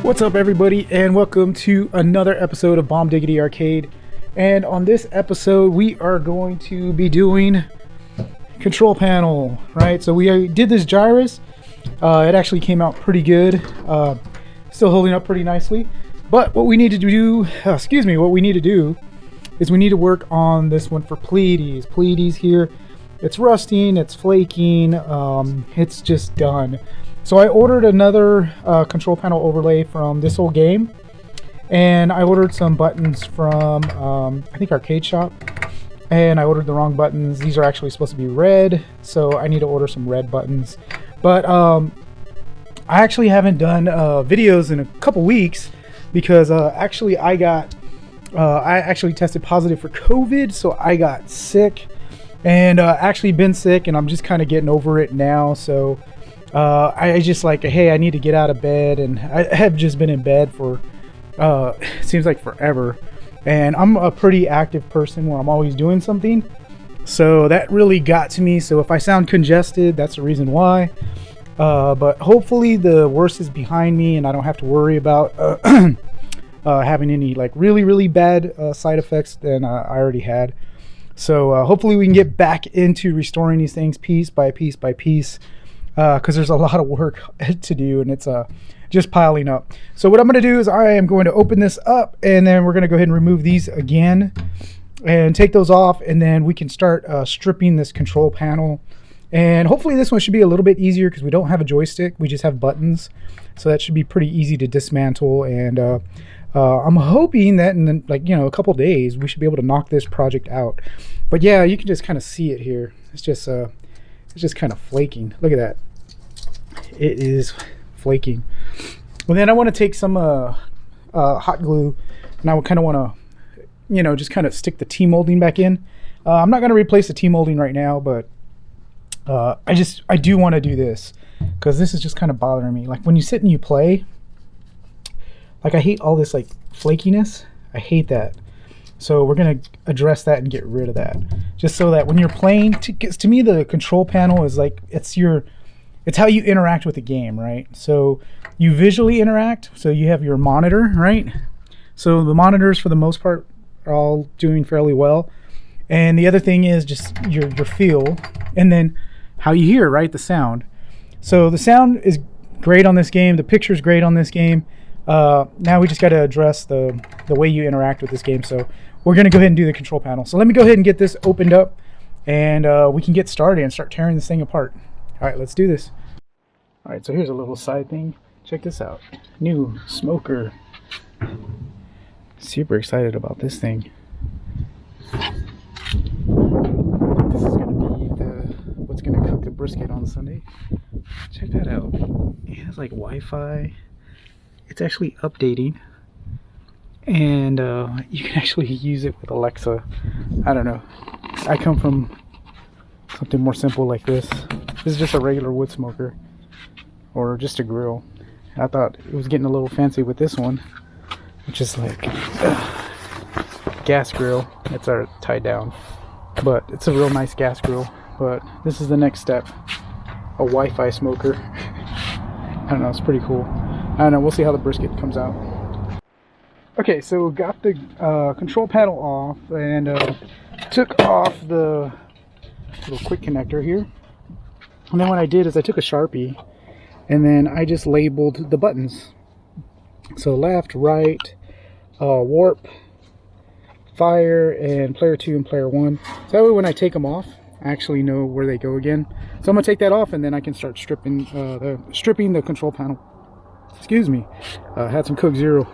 What's up, everybody, and welcome to another episode of Bombdiggity Arcade. And on this episode we are going to be doing control panel, right? So we did this Gyruss. It actually came out pretty good, still holding up pretty nicely. But what we need to do, what we need to do is we need to work on this one for Pleiades. Pleiades here, it's rusting, it's flaking, it's just done. So I ordered another control panel overlay from this old game, and I ordered some buttons from I think Arcade Shop, and I ordered the wrong buttons. These are actually supposed to be red, so I need to order some red buttons. But I actually haven't done videos in a couple weeks because actually I actually tested positive for COVID, so I got sick, and actually been sick, and I'm just kind of getting over it now. So I just like, hey, I need to get out of bed, and I have just been in bed for seems like forever, and I'm a pretty active person where I'm always doing something, so that really got to me. So if I sound congested, that's the reason why, but hopefully the worst is behind me and I don't have to worry about having any like really bad side effects than I already had. So hopefully we can get back into restoring these things piece by piece by piece, because there's a lot of work to do, and it's just piling up. So what I'm going to do is I am going to open this up, and then we're going to go ahead and remove these again and take those off, and then we can start stripping this control panel. And hopefully this one should be a little bit easier because we don't have a joystick, we just have buttons, so that should be pretty easy to dismantle. And I'm hoping that in a couple days we should be able to knock this project out. But yeah, you can just kind of see it here. It's just kind of flaking. Look at that. It is flaking. Well, then I want to take some hot glue, and I would kind of want to, just kind of stick the T-molding back in. I'm not going to replace the T-molding right now, but I do want to do this because this is just kind of bothering me. Like when you sit and you play, like I hate all this like flakiness. I hate that. So we're going to address that and get rid of that, just so that when you're playing, to me the control panel is like, it's how you interact with the game, right? So you visually interact, so you have your monitor, right? So the monitors for the most part are all doing fairly well, and the other thing is just your feel, and then how you hear, right? The sound. So the sound is great on this game, the picture is great on this game. Now we just got to address the way you interact with this game. So we're going to go ahead and do the control panel. So let me go ahead and get this opened up, and we can get started and start tearing this thing apart. All right, let's do this. All right, so here's a little side thing. Check this out. New smoker. Super excited about this thing. I think this is going to be what's going to cook the brisket on Sunday. Check that out. It has like Wi-Fi. It's actually updating, and you can actually use it with Alexa. I don't know. I come from something more simple like this. This is just a regular wood smoker, or just a grill. I thought it was getting a little fancy with this one, which is like gas grill. It's tied down, but it's a real nice gas grill. But this is the next step, a Wi-Fi smoker. I don't know, it's pretty cool. I don't know, we'll see how the brisket comes out. Okay, so got the control panel off, and took off the little quick connector here. And then what I did is I took a Sharpie, and then I just labeled the buttons. So left, right, warp, fire, and player 2 and player 1. So that way when I take them off, I actually know where they go again. So I'm going to take that off, and then I can start stripping the control panel. Excuse me, had some Coke Zero.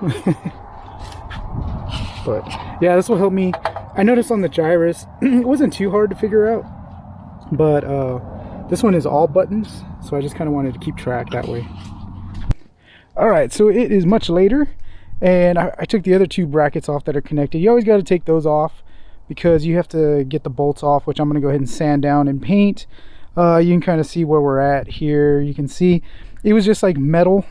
But yeah, this will help me. I noticed on the Gyruss it wasn't too hard to figure out, but this one is all buttons, so I just kind of wanted to keep track that way. Alright, so it is much later, and I took the other two brackets off that are connected. You always got to take those off because you have to get the bolts off, which I'm going to go ahead and sand down and paint. You can kind of see where we're at here. You can see it was just like metal.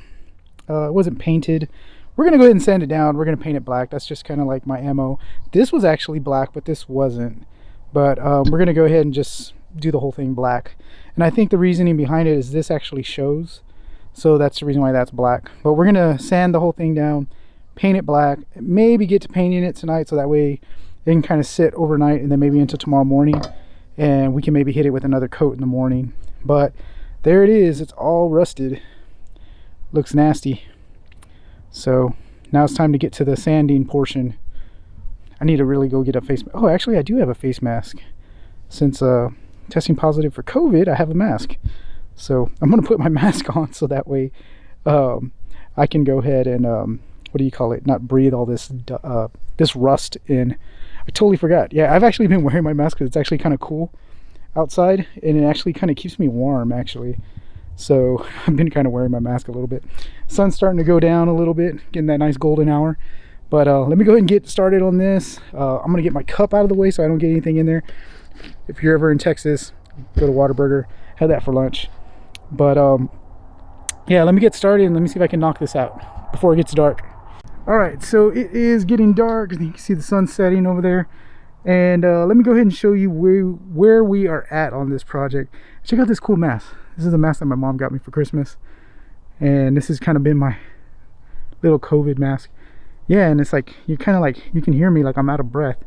It wasn't painted. We're going to go ahead and sand it down. We're going to paint it black. That's just kind of like my MO. This was actually black, but this wasn't. But we're going to go ahead and just do the whole thing black. And I think the reasoning behind it is this actually shows. so that's the reason why that's black. But we're gonna sand the whole thing down, paint it black, maybe get to painting it tonight, so that way it can kind of sit overnight and then maybe into tomorrow morning, and we can maybe hit it with another coat in the morning. But there it is, it's all rusted, looks nasty. So now it's time to get to the sanding portion. I need to really go get a face mask. Oh, actually I do have a face mask. Since testing positive for COVID, I have a mask. So I'm gonna put my mask on, so that way I can go ahead and what do you call it, not breathe all this this rust in. I totally forgot. Yeah, I've actually been wearing my mask because it's actually kind of cool outside, and it actually kind of keeps me warm actually. So I've been kind of wearing my mask a little bit. Sun's starting to go down a little bit, getting that nice golden hour. But let me go ahead and get started on this. I'm gonna get my cup out of the way so I don't get anything in there. If you're ever in Texas, go to Whataburger, had that for lunch. But yeah, let me get started and let me see if I can knock this out before it gets dark. All right, so it is getting dark. You can see the sun setting over there, and let me go ahead and show you where we are at on this project. Check out this cool mask. This is the mask that my mom got me for Christmas, and this has kind of been my little COVID mask. Yeah, and it's like you kind of like, you can hear me like I'm out of breath.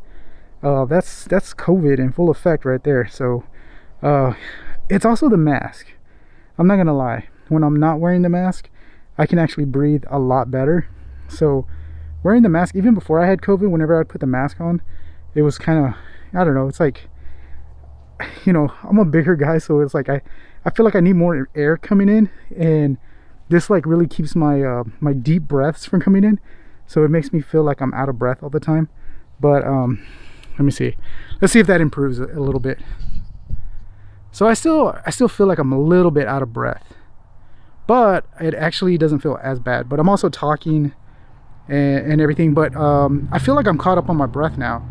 That's COVID in full effect right there. So it's also the mask. I'm not gonna lie, when I'm not wearing the mask, I can actually breathe a lot better. So wearing the mask, even before I had COVID, whenever I'd put the mask on, it was kind of, I don't know, it's like, you know, I'm a bigger guy, so it's like I feel like I need more air coming in, and this like really keeps my my deep breaths from coming in, so it makes me feel like I'm out of breath all the time. But let me see, let's see if that improves a little bit. So I still feel like I'm a little bit out of breath, but it actually doesn't feel as bad. But I'm also talking and everything, but I feel like I'm caught up on my breath now.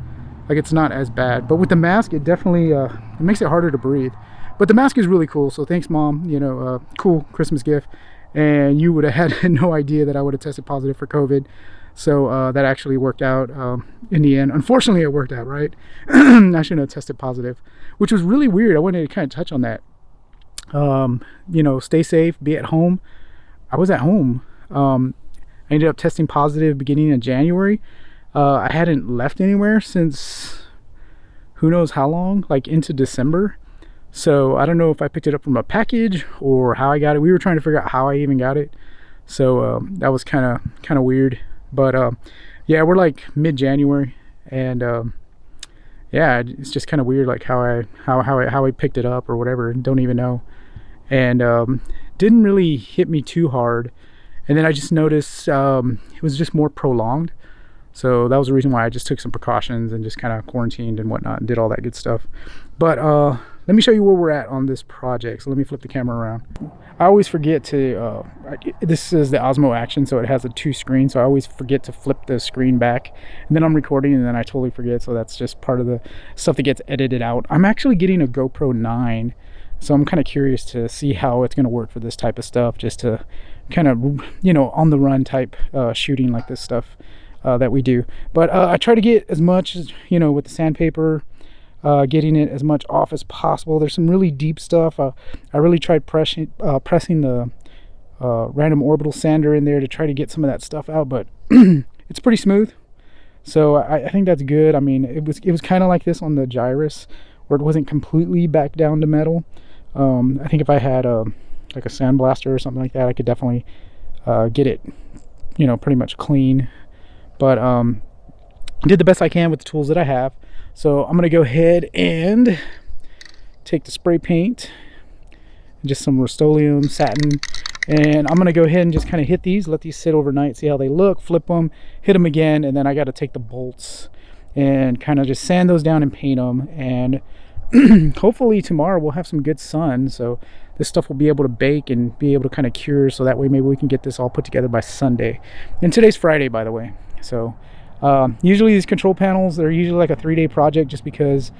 Like it's not as bad. But with the mask, it definitely it makes it harder to breathe. But the mask is really cool, so thanks Mom, you know, cool Christmas gift. And you would have had no idea that I would have tested positive for COVID. So that actually worked out in the end. Unfortunately, it worked out, right? I shouldn't have tested positive, which was really weird. I wanted to kind of touch on that. You know, stay safe, be at home. I was at home. I ended up testing positive beginning of January. I hadn't left anywhere since who knows how long, like into December. So I don't know if I picked it up from a package or how I got it. We were trying to figure out how I even got it. So that was kind of weird. But yeah, we're like mid-January, and yeah, it's just kind of weird, like how I picked it up or whatever. Don't even know. And didn't really hit me too hard. And then I just noticed it was just more prolonged. So that was the reason why I just took some precautions and just kind of quarantined and whatnot and did all that good stuff. But let me show you where we're at on this project. So let me flip the camera around. I always forget to, this is the Osmo Action, so it has a 2 screen. So I always forget to flip the screen back. And then I'm recording and then I totally forget. So that's just part of the stuff that gets edited out. I'm actually getting a GoPro 9. So I'm kind of curious to see how it's going to work for this type of stuff. Just to kind of, you know, on the run type shooting like this stuff that we do. But I try to get as much as, you know, with the sandpaper, getting it as much off as possible. There's some really deep stuff. I really tried pressing the random orbital sander in there to try to get some of that stuff out, but it's pretty smooth. So I think that's good. I mean, it was kind of like this on the Gyruss, where it wasn't completely back down to metal. I think if I had like a sandblaster or something like that, I could definitely get it, you know, pretty much clean. But did the best I can with the tools that I have. So I'm gonna go ahead and take the spray paint, just some Rust-Oleum satin, and I'm gonna go ahead and just kind of hit these, let these sit overnight, see how they look, flip them, hit them again, and then I got to take the bolts and kind of just sand those down and paint them. And hopefully tomorrow we'll have some good sun, so this stuff will be able to bake and be able to kind of cure, so that way maybe we can get this all put together by Sunday. And today's Friday, by the way. So usually these control panels, they're usually like a 3-day project, just because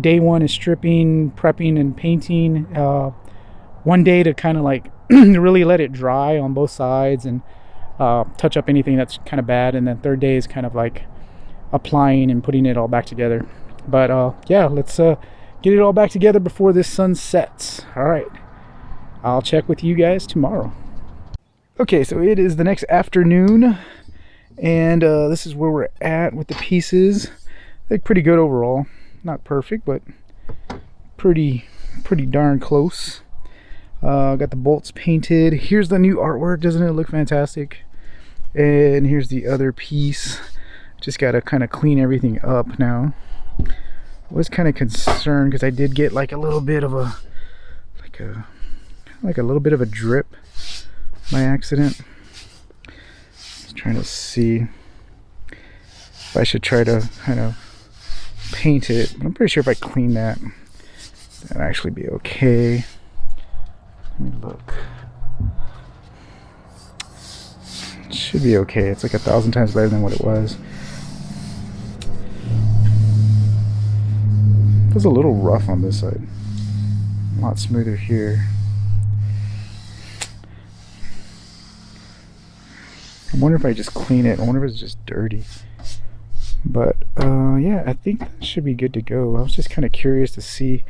day 1 is stripping, prepping, and painting. 1 day to kind of like really let it dry on both sides and touch up anything that's kind of bad, and then 3rd day is kind of like applying and putting it all back together. But yeah, let's get it all back together before this sun sets. All right, I'll check with you guys tomorrow. Okay, so it is the next afternoon, and this is where we're at with the pieces. I think pretty good overall. Not perfect, but pretty darn close. Got the bolts painted. Here's the new artwork. Doesn't it look fantastic? And here's the other piece. Just gotta kind of clean everything up now. I was kind of concerned because I did get like a little bit of a little bit of a drip by accident. Just trying to see if I should try to kind of paint it. But I'm pretty sure if I clean that, that'd actually be okay. Let me look. It should be okay. It's like 1,000 times better than what it was. It was a little rough on this side. A lot smoother here. I wonder if I just clean it. I wonder if it's just dirty. But yeah, I think that should be good to go. I was just kind of curious to see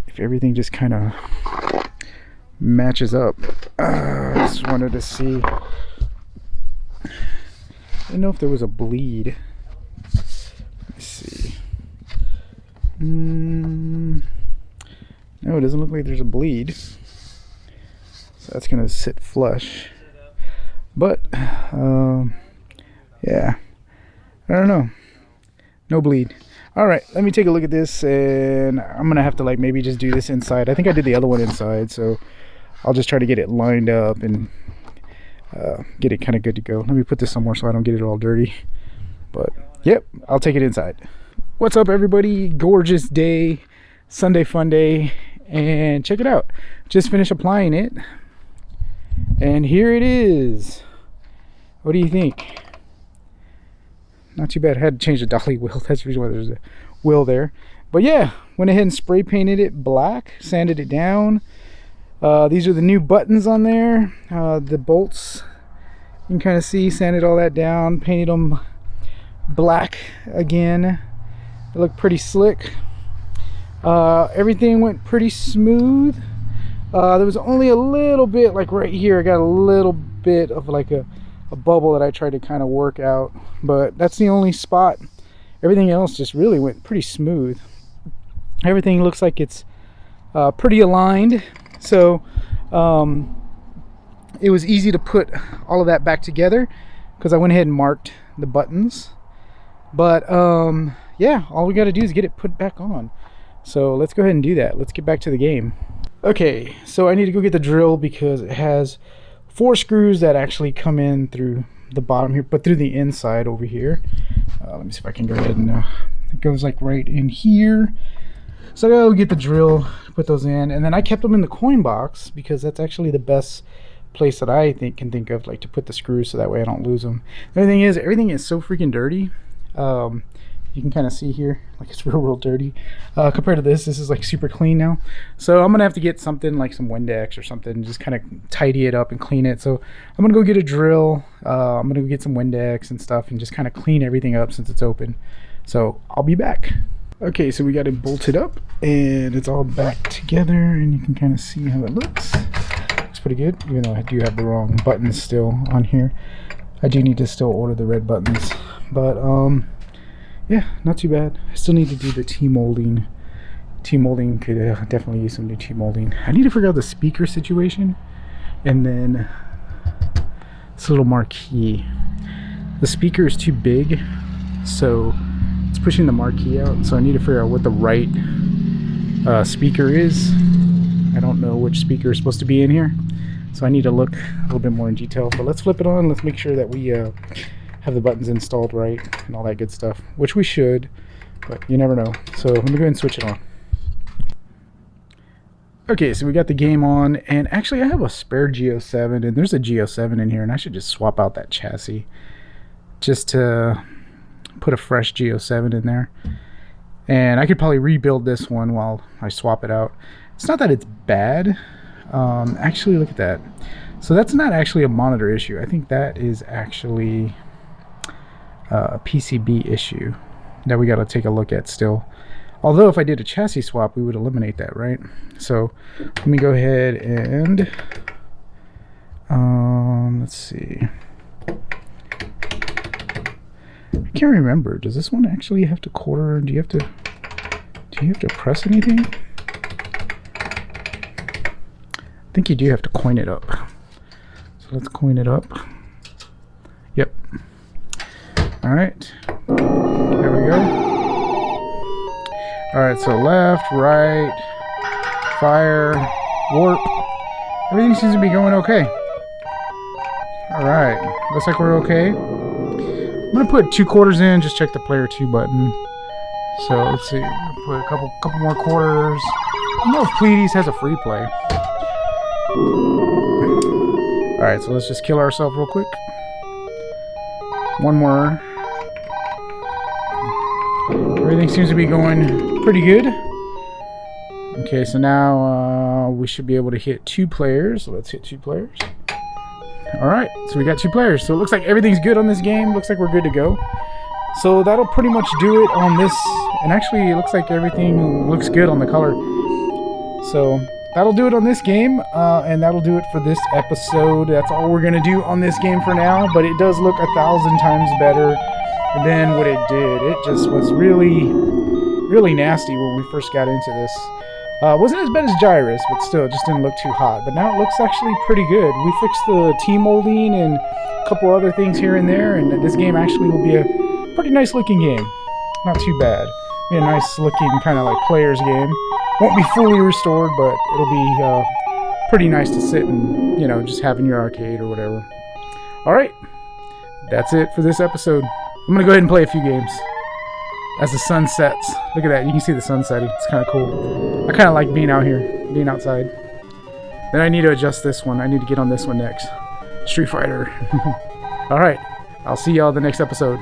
if everything just kind of matches up. I just wanted to see. I didn't know if there was a bleed. Let me see. No, it doesn't look like there's a bleed. So that's gonna sit flush. But yeah, I don't know. No bleed. All right, let me take a look at this, and I'm gonna have to like maybe just do this inside. I think I did the other one inside, so I'll just try to get it lined up and get it kind of good to go. Let me put this somewhere so I don't get it all dirty. But yep, I'll take it inside. What's up, everybody? Gorgeous day, Sunday fun day, and check it out. Just finished applying it, and here it is. What do you think? Not too bad. I had to change the dolly wheel. That's the reason why there's a wheel there. But yeah, went ahead and spray painted it black, sanded it down. These are the new buttons on there. The bolts, you can kind of see, sanded all that down, painted them black again. They look pretty slick. Everything went pretty smooth. There was only a little bit, like right here, I got a little bit of like a bubble that I tried to kind of work out, but that's the only spot. Everything else just really went pretty smooth. Everything looks like it's pretty aligned, so it was easy to put all of that back together because I went ahead and marked the buttons. But yeah, all we got to do is get it put back on. So let's go ahead and do that. Let's get back to the game. Okay, so I need to go get the drill because it has 4 screws that actually come in through the bottom here, but through the inside over here. Let me see if I can go ahead and it goes like right in here. So I gotta get the drill, put those in, and then I kept them in the coin box because that's actually the best place that I can think of, like, to put the screws so that way I don't lose them. The other thing is, everything is so freaking dirty. You can kind of see here, like, it's real dirty compared to this is like super clean now. So I'm gonna have to get something like some Windex or something and just kind of tidy it up and clean it. So I'm gonna go get a drill. I'm gonna go get some Windex and stuff and just kind of clean everything up since it's open. So I'll be back. Okay, so we got it bolted up and it's all back together, and you can kind of see how it looks. Looks pretty good, even though I do have the wrong buttons still on here. I do need to still order the red buttons, but yeah, not too bad. I still need to do the T-molding. T-molding could definitely use some new T-molding. I need to figure out the speaker situation, and then this little marquee. The speaker is too big, so it's pushing the marquee out. So I need to figure out what the right speaker is. I don't know which speaker is supposed to be in here, so I need to look a little bit more in detail. But let's flip it on. Let's make sure that we have the buttons installed right and all that good stuff, which we should, but you never know. So let me go ahead and switch it on. Okay, so we got the game on, and actually I have a spare G07, and there's a G07 in here, and I should just swap out that chassis just to put a fresh G07 in there. And I could probably rebuild this one while I swap it out. It's not that it's bad. Actually, look at that. So that's not actually a monitor issue. I think that is actually a PCB issue that we got to take a look at still. Although if I did a chassis swap, we would eliminate that, right? So let me go ahead and Let's see. I can't remember. Does this one actually have to quarter? Do you have to press anything? I think you do have to coin it up. So let's coin it up. Yep. All right. There we go. All right. So left, right, fire, warp. Everything seems to be going okay. All right. Looks like we're okay. I'm gonna put 2 quarters in. Just check the player 2 button. So let's see. Put a couple more quarters. I don't know if Pleiades has a free play. All right. So let's just kill ourselves real quick. One more. Everything seems to be going pretty good. Okay, so now we should be able to hit 2 players. So let's hit 2 players. Alright, so we got 2 players. So it looks like everything's good on this game. Looks like we're good to go. So that'll pretty much do it on this. And actually, it looks like everything looks good on the color. So that'll do it on this game. And that'll do it for this episode. That's all we're going to do on this game for now. But it does look 1,000 times better than what it did. It just was really, really nasty when we first got into this. Wasn't as bad as Gyruss, but still, it just didn't look too hot. But now it looks actually pretty good. We fixed the T-molding and a couple other things here and there, and this game actually will be a pretty nice looking game. Not too bad. Be a nice looking kind of like player's game. Won't be fully restored, but it'll be pretty nice to sit and, you know, just have in your arcade or whatever. Alright, that's it for this episode. I'm going to go ahead and play a few games. As the sun sets. Look at that. You can see the sun setting. It's kind of cool. I kind of like being out here. Being outside. Then I need to adjust this one. I need to get on this one next. Street Fighter. Alright. I'll see y'all the next episode.